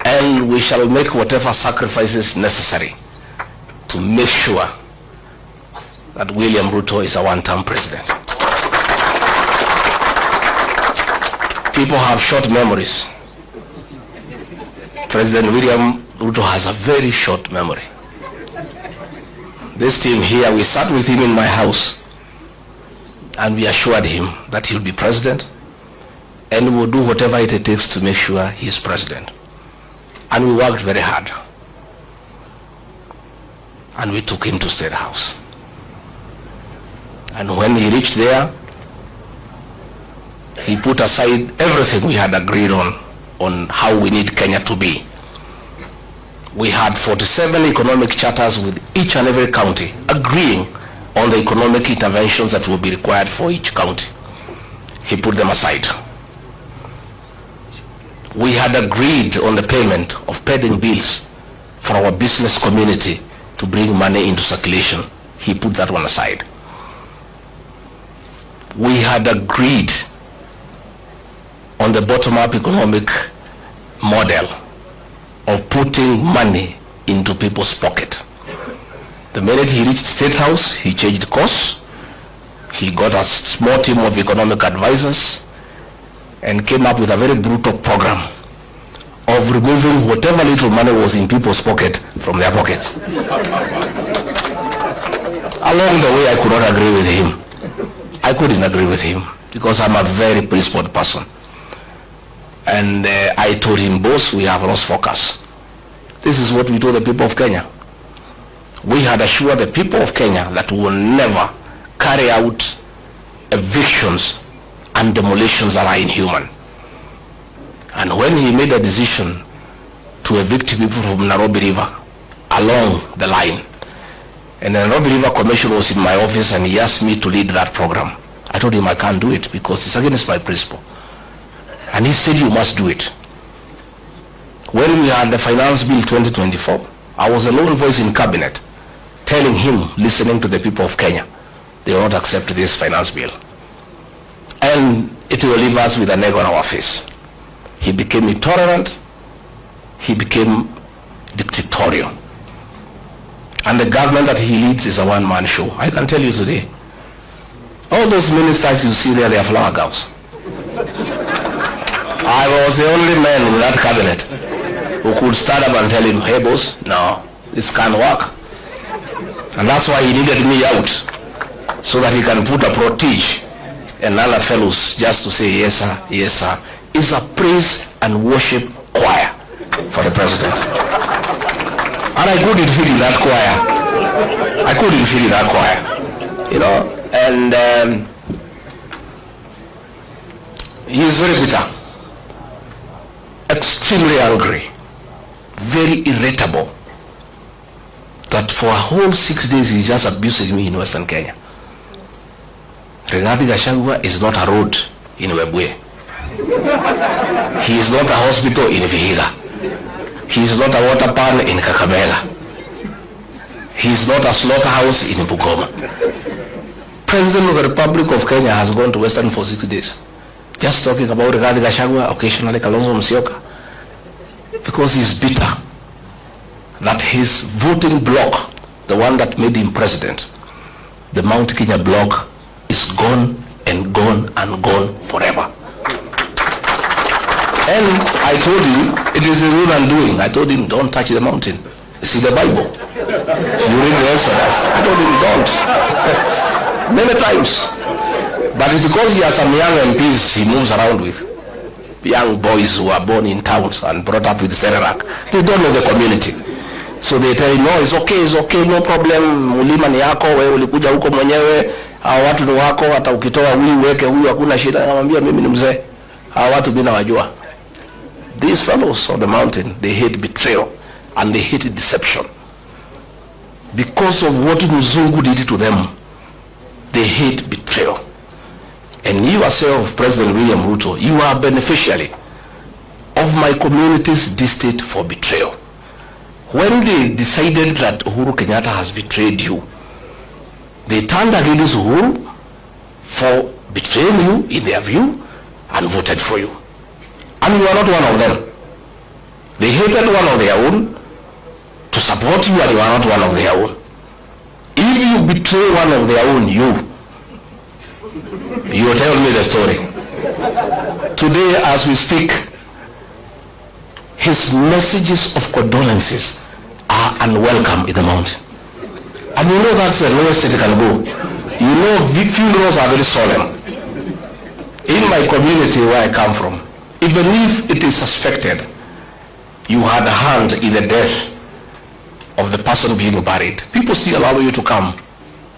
And we shall make whatever sacrifices necessary to make sure that William Ruto is a one-term president. People have short memories. President William Ruto has a very short memory. This team here, we sat with him in my house and we assured him that he'll be president and we will do whatever it takes to make sure he is president. And we worked very hard. And we took him to State House. And when he reached there, he put aside everything we had agreed on how we need Kenya to be. We had 47 economic charters with each and every county agreeing on the economic interventions that will be required for each county. He put them aside. We had agreed on the payment of pending bills for our business community to bring money into circulation. He put that one aside. We had agreed on the bottom-up economic model of putting money into people's pocket. The minute he reached State House, he changed course. He got a small team of economic advisors and came up with a very brutal program of removing whatever little money was in people's pocket from their pockets. Along the way, I could not agree with him. I couldn't agree with him because I'm a very principled person. And I told him, boss, we have lost focus. This is what we told the people of Kenya. We had assured the people of Kenya that we will never carry out evictions and demolitions that are inhuman. And when he made a decision to evict people from Nairobi River along the line, and the Nairobi River Commission was in my office and he asked me to lead that program, I told him I can't do it because it's against my principle. And he said, you must do it. When we had the Finance Bill 2024, I was a lone voice in cabinet telling him, listening to the people of Kenya, they will not accept this finance bill. And it will leave us with an egg on our face. He became intolerant. He became dictatorial. And the government that he leads is a one-man show. I can tell you today, all those ministers you see there, they are flower girls. I was the only man in that cabinet who could stand up and tell him, hey boss, no, this can't work. And that's why he needed me out, so that he can put a protege and other fellows just to say, yes sir, yes sir. It's a praise and worship choir for the president. And I couldn't fit in that choir. I couldn't fit in that choir, you know. And he is very bitter, extremely angry, very irritable, that for a whole 6 days he's just abusing me in Western Kenya. Gachagua is not a road in Webuye. He is not a hospital in Vihiga. He is not a water pan in Kakamega. He is not a slaughterhouse in Bungoma. President of the Republic of Kenya has gone to Western for 6 days, just talking about Gachagua, occasionally Kalonzo Musyoka, because he's bitter that his voting bloc, the one that made him president, the Mount Kenya bloc, is gone and gone and gone forever. And I told him, it is his own undoing. I told him, don't touch the mountain. See the Bible. You read the Exodus. I told him, don't. Many times. But it's because he has some young MPs he moves around with. Young boys who are born in towns and brought up with Serelak. They don't know the community. So they tell him, no, it's okay, no problem. Mulima ni yako, wewe ulikuja huko mwenyewe. Hawa watu ni wako, hata ukitoa huyu weke huyu hakuna shida. Namwambia mimi ni mzee. Hawa watu bila wajua. These fellows on the mountain, they hate betrayal and they hate deception. Because of what Mzungu did to them, they hate betrayal. And you yourself, President William Ruto, you are a beneficiary of my community's distaste for betrayal. When they decided that Uhuru Kenyatta has betrayed you, they turned against Uhuru for betraying you in their view and voted for you. And you are not one of them. They hate nominated one of their own to support you and you are not one of their own. If you betray one of their own, you tell me the story. Today, as we speak, his messages of condolences are unwelcome in the mountain. And you know that's the lowest it can go. You know, funerals are very solemn. In my community where I come from, even if it is suspected you had a hand in the death of the person being buried, people still allow you to come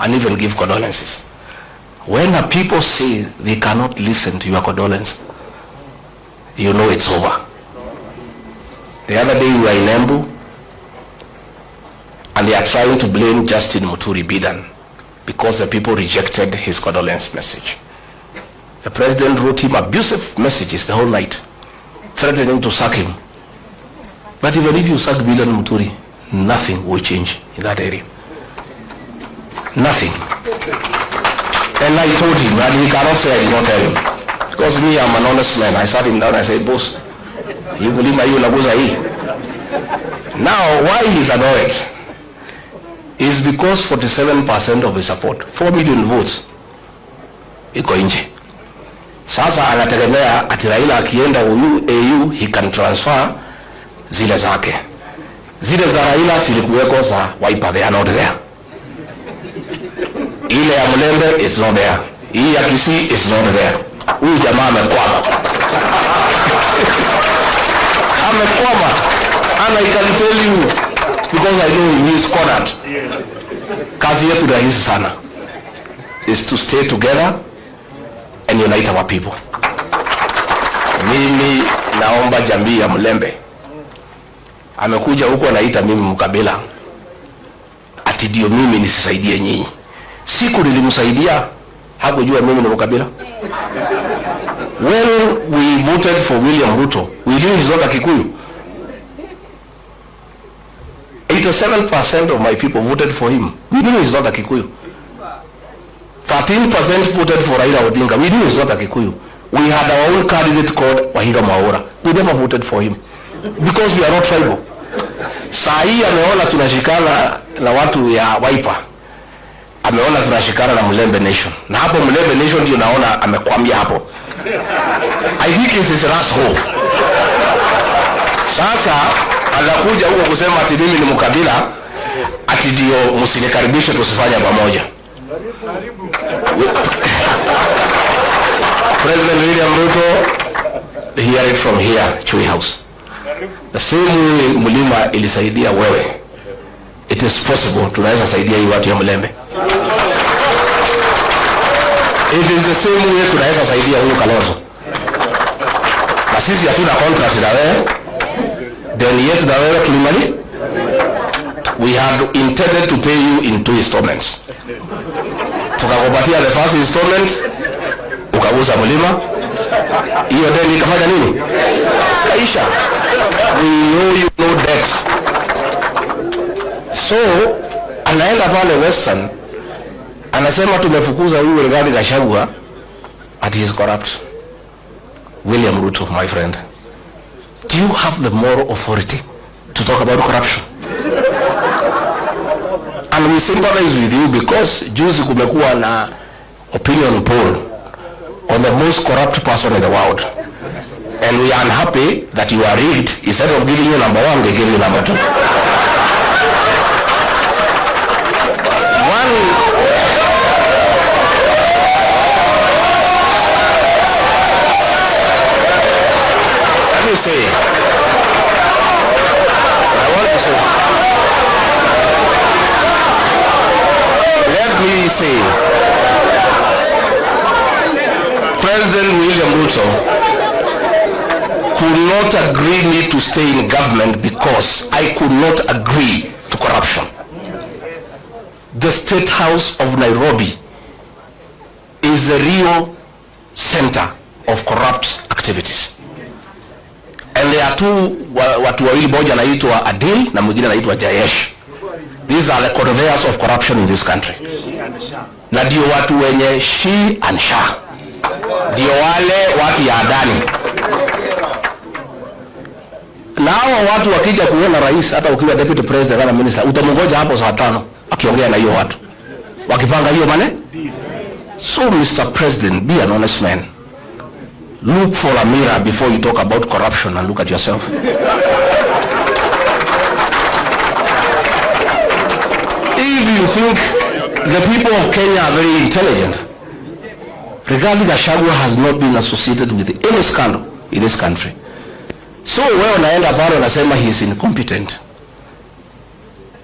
and even give condolences. When the people say they cannot listen to your condolence, you know it's over. The other day we were in Embu, and they are trying to blame Justin Muturi Bidan because the people rejected his condolence message. The president wrote him abusive messages the whole night, threatening to sack him. But even if you sack Bidan Muturi, nothing will change in that area. Nothing. And I told him, and he cannot say I did not tell him. Because me, I'm an honest man. I sat him down and I said, boss, you believe my now, why he's annoyed is because 47% of his support, 4 million votes, iko nje. Sasa anategemea ati Raila akienda AU, he can transfer zile zake. Zile za Raila zilikuweko za Wiper, they are not there. Ile ya Mlembe is not there. Hii ya Kisii is not there. Huyu jamaa amekwama. Amekwama. And I can tell you, because I know he is cornered. Kazi yetu rahisi sana is to stay together and unite our people. Mimi naomba jamii ya Mlembe. Amekuja huko anaita mimi mkabila. Ati ndio mimi nisisaidie nyinyi. Siku nilimsaidia hakujua mimi ni mkabila. When we voted for William Ruto, we knew he's not a Kikuyu. 87% of my people voted for him. We knew he's not a Kikuyu. 13% voted for Raila Odinga. We knew he's not a Kikuyu. We had our own candidate called Wahira Mwaura. We never voted for him because we are not tribal. Saa hii ameona tunashikana na watu ya Wiper. Ameona tunashikana na Mlembe Nation. Na hapo Mlembe Nation ndio naona amekwambia hapo. I think it's his last hope. Sasa anakuja huko kusema ati mimi ni mkabila, ati ndio msinikaribishe tusifanye pamoja. President William Ruto, hear it from here, Chui House. The same way Mulima ilisaidia wewe, it is possible tunaweza saidia hii watu ya Mlembe. It is the same way tunaweza saidia huyu Kalonzo. Na sisi hatuna contract na wewe. Then yetu na wewe tulimali. We had intended to pay you in 2 installments. Tukakupatia the first installment, ukaguza Mulima. Hiyo deni ikafanya nini? Kaisha. We owe you no debt. So, anaenda pale Western, anasema tumefukuza huyu Gachagua, and he is corrupt. William Ruto, my friend, do you have the moral authority to talk about corruption? And we sympathize with you because juzi kumekuwa na opinion poll on the most corrupt person in the world. And we are unhappy that you are rigged. Instead of giving you number 1, they give you number 2. Let me say, I want to say, let me say, President William Ruto could not agree me to stay in government because I could not agree to corruption. The State House of Nairobi is the real center of corrupt activities. And there are two, watu wawili, moja anaitwa Adil na mwingine anaitwa Jayesh. These are the conveyors of corruption in this country. Na ndio watu wenye she and sha. Ndio wale watu ya Adani. Na hao watu wakija kuona rais, hata ukiwa deputy president kama minister, utamngoja hapo saa 5 akiongea na hiyo watu wakipanga hiyo mane. So Mr. President, be an honest man. Look for a mirror before you talk about corruption and look at yourself. If you think the people of Kenya are very intelligent, regarding Gachagua has not been associated with any scandal in this country. So wewe unaenda pale unasema he is incompetent.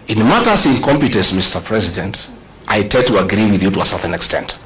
In matters incompetence, Mr. President, I tend to agree with you to a certain extent.